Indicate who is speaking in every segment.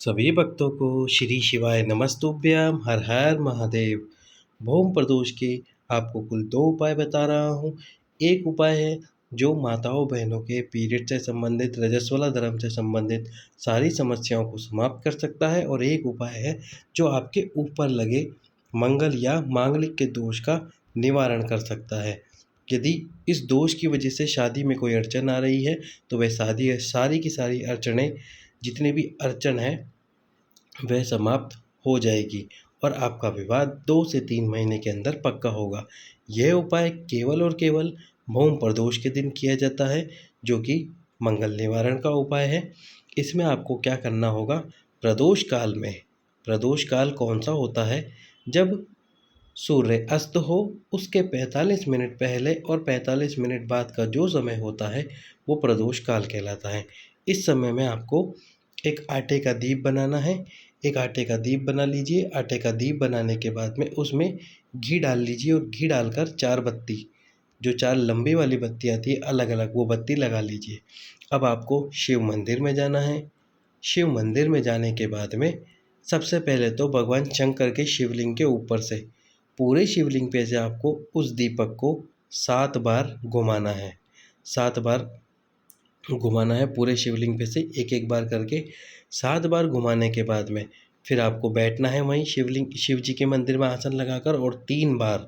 Speaker 1: सभी भक्तों को श्री शिवाय नमस्तुभ्यम हर हर महादेव। भौम प्रदोष के आपको कुल दो उपाय बता रहा हूँ। एक उपाय है जो माताओं बहनों के पीरियड से संबंधित रजस्वला धर्म से संबंधित सारी समस्याओं को समाप्त कर सकता है, और एक उपाय है जो आपके ऊपर लगे मंगल या मांगलिक के दोष का निवारण कर सकता है। यदि इस दोष की वजह से शादी में कोई अड़चन आ रही है तो वह शादी सारी की सारी अड़चनें, जितनी भी अड़चन है, वह समाप्त हो जाएगी और आपका विवाह 2 से 3 महीने के अंदर पक्का होगा। यह उपाय केवल और केवल भौम प्रदोष के दिन किया जाता है, जो कि मंगल निवारण का उपाय है। इसमें आपको क्या करना होगा, प्रदोष काल में, प्रदोष काल कौन सा होता है, जब सूर्य अस्त हो उसके 45 मिनट पहले और 45 मिनट बाद का जो समय होता है वो प्रदोष काल कहलाता है। इस समय में आपको एक आटे का दीप बनाना है। एक आटे का दीप बना लीजिए। आटे का दीप बनाने के बाद में उसमें घी डाल लीजिए और घी डालकर 4 बत्ती, जो 4 लंबी वाली बत्ती आती है अलग अलग, वो बत्ती लगा लीजिए। अब आपको शिव मंदिर में जाना है। शिव मंदिर में जाने के बाद में सबसे पहले तो भगवान शंकर के शिवलिंग के ऊपर से, पूरे शिवलिंग पे से आपको उस दीपक को 7 बार घुमाना है। 7 बार घुमाना है पूरे शिवलिंग पे से, एक एक बार करके 7 बार घुमाने के बाद में फिर आपको बैठना है वहीं शिव जी के मंदिर में आसन लगाकर, और 3 बार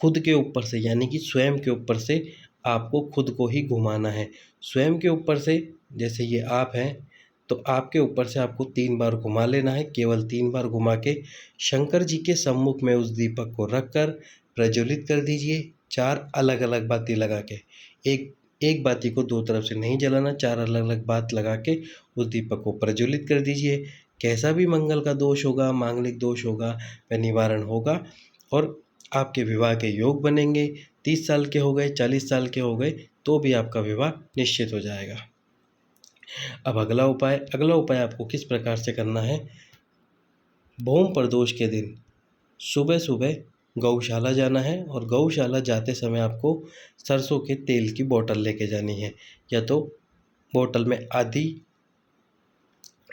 Speaker 1: खुद के ऊपर से, यानी कि स्वयं के ऊपर से आपको खुद को ही घुमाना है। स्वयं के ऊपर से, जैसे ये आप हैं तो आपके ऊपर से आपको 3 बार घुमा लेना है। केवल 3 बार घुमा के शंकर जी के सम्मुख में उस दीपक को रख कर प्रज्वलित कर दीजिए, 4 अलग अलग बाती लगा के। एक एक बाती को 2 तरफ से नहीं जलाना, 4 अलग अलग बात लगा के उस दीपक को प्रज्वलित कर दीजिए। कैसा भी मंगल का दोष होगा, मांगलिक दोष होगा, वह निवारण होगा और आपके विवाह के योग बनेंगे। 30 साल के हो गए, 40 साल के हो गए तो भी आपका विवाह निश्चित हो जाएगा। अब अगला उपाय आपको किस प्रकार से करना है। भौम प्रदोष के दिन सुबह सुबह गौशाला जाना है, और गौशाला जाते समय आपको सरसों के तेल की बोतल लेके जानी है। या तो बोतल में आधी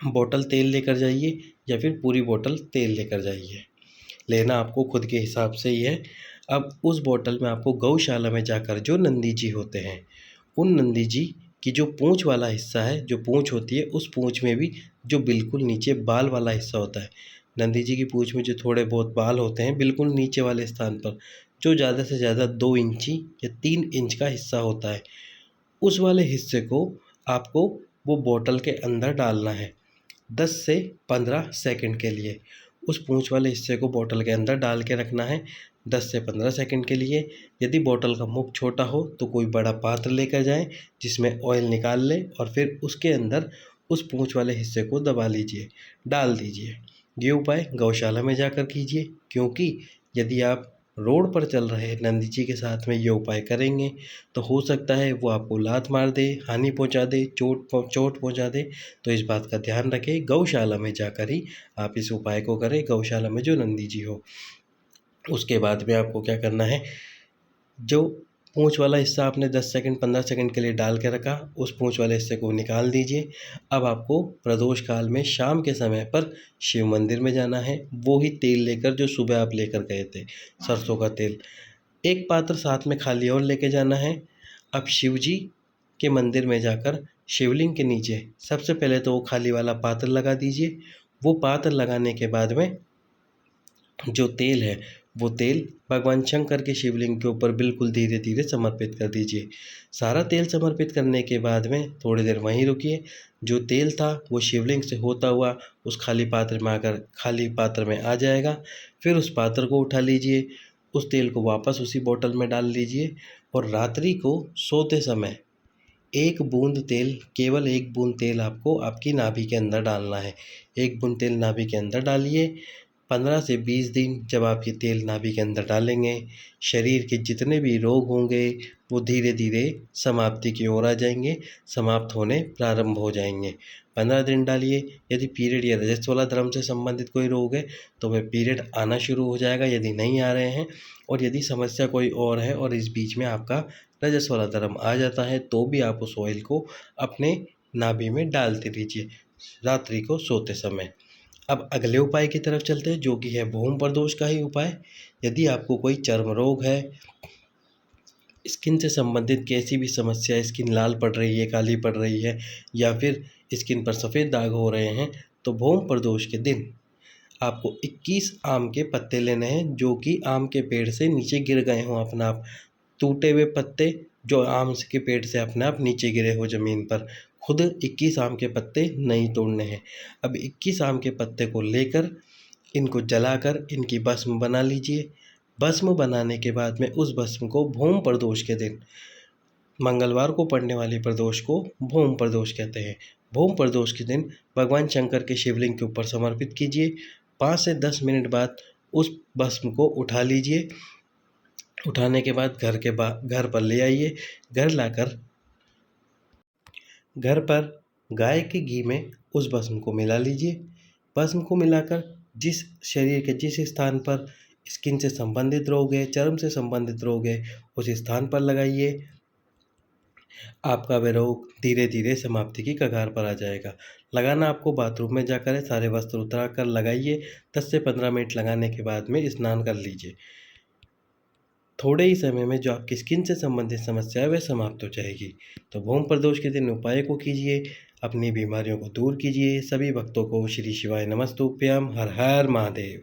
Speaker 1: बोतल तेल लेकर जाइए या फिर पूरी बोतल तेल लेकर जाइए। लेना आपको खुद के हिसाब से ही है। अब उस बोतल में आपको गौशाला में जाकर जो नंदी जी होते हैं, उन नंदी जी की जो पूँछ वाला हिस्सा है, जो पूँछ होती है, उस पूँछ में भी जो बिल्कुल नीचे बाल वाला हिस्सा होता है, नंदी जी की पूँछ में जो थोड़े बहुत बाल होते हैं बिल्कुल नीचे वाले स्थान पर, जो ज़्यादा से ज़्यादा 2 इंची या 3 इंच का हिस्सा होता है, उस वाले हिस्से को आपको वो बोतल के अंदर डालना है 10 से 15 सेकंड के लिए। उस पूँछ वाले हिस्से को बोतल के अंदर डाल के रखना है 10 से 15 सेकंड के लिए। यदि बोतल का मुख छोटा हो तो कोई बड़ा पात्र लेकर जाएं जिसमें ऑयल निकाल लें, और फिर उसके अंदर उस पूँछ वाले हिस्से को दबा लीजिए, डाल दीजिए। ये उपाय गौशाला में जाकर कीजिए, क्योंकि यदि आप रोड पर चल रहे नंदी जी के साथ में ये उपाय करेंगे तो हो सकता है वो आपको लात मार दे, हानि पहुंचा दे, चोट पहुंचा दे। तो इस बात का ध्यान रखें, गौशाला में जाकर ही आप इस उपाय को करें, गौशाला में जो नंदी जी हो। उसके बाद में आपको क्या करना है, जो पूँछ वाला हिस्सा आपने 10 सेकंड 15 सेकंड के लिए डाल के रखा, उस पूँछ वाले हिस्से को निकाल दीजिए। अब आपको प्रदोष काल में शाम के समय पर शिव मंदिर में जाना है, वो ही तेल लेकर जो सुबह आप लेकर गए थे, सरसों का तेल। एक पात्र साथ में खाली और लेके जाना है। अब शिव जी के मंदिर में जाकर शिवलिंग के नीचे सबसे पहले तो वो खाली वाला पात्र लगा दीजिए। वो पात्र लगाने के बाद में जो तेल है, वो तेल भगवान शंकर के शिवलिंग के ऊपर बिल्कुल धीरे धीरे समर्पित कर दीजिए। सारा तेल समर्पित करने के बाद में थोड़ी देर वहीं रुकिए। जो तेल था वो शिवलिंग से होता हुआ उस खाली पात्र में आकर खाली पात्र में आ जाएगा। फिर उस पात्र को उठा लीजिए, उस तेल को वापस उसी बोतल में डाल लीजिए, और रात्रि को सोते समय 1 बूंद तेल, केवल 1 बूंद तेल आपको आपकी नाभि के अंदर डालना है। 1 बूंद तेल नाभि के अंदर डालिए। 15 से 20 दिन जब आप ये तेल नाभि के अंदर डालेंगे, शरीर के जितने भी रोग होंगे वो धीरे धीरे समाप्ति की ओर आ जाएंगे, समाप्त होने प्रारंभ हो जाएंगे। 15 दिन डालिए। यदि पीरियड या रजस्वला धर्म से संबंधित कोई रोग है तो वह पीरियड आना शुरू हो जाएगा। यदि नहीं आ रहे हैं और यदि समस्या कोई और है और इस बीच में आपका रजस्वला धर्म आ जाता है तो भी आप उस ऑयल को अपने नाभि में डालते रहिए। रात्रि को सोते समय। अब अगले उपाय की तरफ चलते हैं, जो कि है भूम प्रदोष का ही उपाय। यदि आपको कोई चर्म रोग है, स्किन से संबंधित कैसी भी समस्या, स्किन लाल पड़ रही है, काली पड़ रही है, या फिर स्किन पर सफ़ेद दाग हो रहे हैं, तो भूम प्रदोष के दिन आपको 21 आम के पत्ते लेने हैं, जो कि आम के पेड़ से नीचे गिर गए हों अपना आप। टूटे हुए पत्ते जो आम के पेड़ से अपने आप नीचे गिरे हो ज़मीन पर, खुद 21 आम के पत्ते नहीं तोड़ने हैं। अब 21 आम के पत्ते को लेकर इनको जलाकर इनकी भस्म बना लीजिए। भस्म बनाने के बाद में उस भस्म को भूम प्रदोष के दिन, मंगलवार को पड़ने वाली प्रदोष को भूम प्रदोष कहते हैं। भूम प्रदोष के दिन भगवान शंकर के शिवलिंग के ऊपर समर्पित कीजिए। 5 से 10 मिनट बाद उस भस्म को उठा लीजिए। उठाने के बाद घर पर ले आइए। घर पर गाय के घी में उस भस्म को मिला लीजिए। भस्म को मिलाकर जिस शरीर के जिस स्थान पर स्किन से संबंधित रोग है, चर्म से संबंधित रोग है, उस स्थान पर लगाइए। आपका वह रोग धीरे धीरे समाप्ति की कगार पर आ जाएगा। लगाना आपको बाथरूम में जाकर है, सारे वस्त्र उतार कर लगाइए। 10 से 15 मिनट लगाने के बाद में स्नान कर लीजिए। थोड़े ही समय में जो आपकी स्किन से संबंधित समस्या है वह समाप्त हो जाएगी। तो भूम प्रदोष के दिन उपाय को कीजिए, अपनी बीमारियों को दूर कीजिए। सभी भक्तों को श्री शिवाय नमस्तुभ्यम। हर हर महादेव।